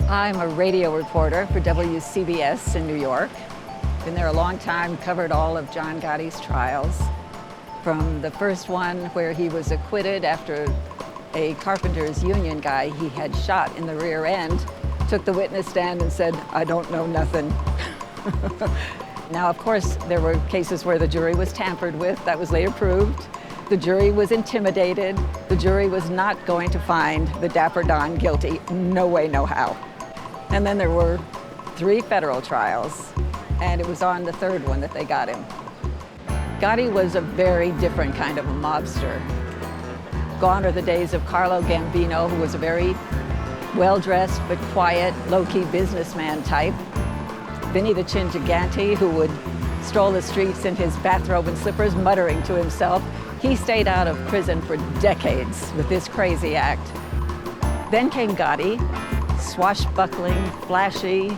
I'm a radio reporter for WCBS in New York. Been there a long time, covered all of John Gotti's trials. From the first one where he was acquitted after a carpenters union guy he had shot in the rear end took the witness stand and said, "I don't know nothing." Now, of course, there were cases where the jury was tampered with. That was later proved. The jury was intimidated. The jury was not going to find the Dapper Don guilty. No way, no how. And then there were 3 federal trials, and it was on the 3rd one that they got him. Gotti was a very different kind of a mobster. Gone are the days of Carlo Gambino, who was a very well-dressed but quiet, low-key businessman type. Vinny the Chin Gigante, who would stroll the streets in his bathrobe and slippers, muttering to himself. He stayed out of prison for decades with this crazy act. Then came Gotti, swashbuckling, flashy,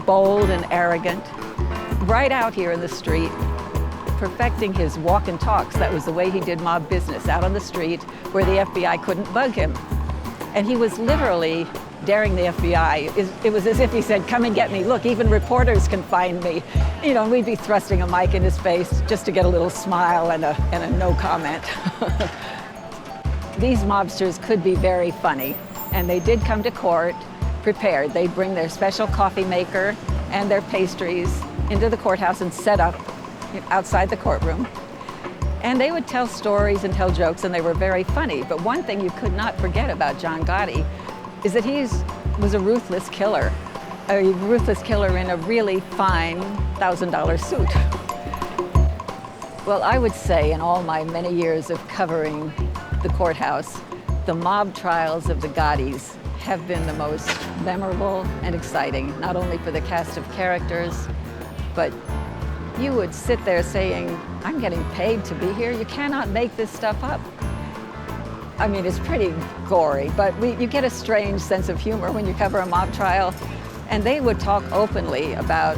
bold and arrogant, right out here in the street, perfecting his walk and talks. That was the way he did mob business, out on the street where the FBI couldn't bug him. And he was literally daring the FBI. It was as if he said, "Come and get me. Look, even reporters can find me." You know, and we'd be thrusting a mic in his face just to get a little smile and a no comment. These mobsters could be very funny, and they did come to court prepared. They'd bring their special coffee maker and their pastries into the courthouse and set up outside the courtroom. And they would tell stories and tell jokes, and they were very funny. But one thing you could not forget about John Gotti is that he was a ruthless killer in a really fine $1,000 suit. Well, I would say in all my many years of covering the courthouse, the mob trials of the Gottis have been the most memorable and exciting, not only for the cast of characters, but you would sit there saying, "I'm getting paid to be here. You cannot make this stuff up." I mean, it's pretty gory, but you get a strange sense of humor when you cover a mob trial. And they would talk openly about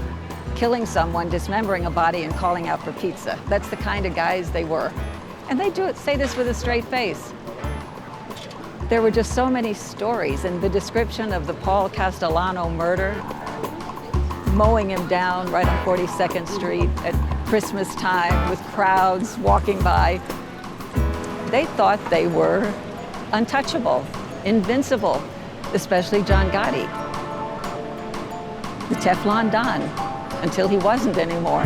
killing someone, dismembering a body, and calling out for pizza. That's the kind of guys they were. And they say this with a straight face. There were just so many stories, and the description of the Paul Castellano murder, mowing him down right on 42nd Street at Christmas time with crowds walking by. They thought they were untouchable, invincible, especially John Gotti. The Teflon Don, until he wasn't anymore.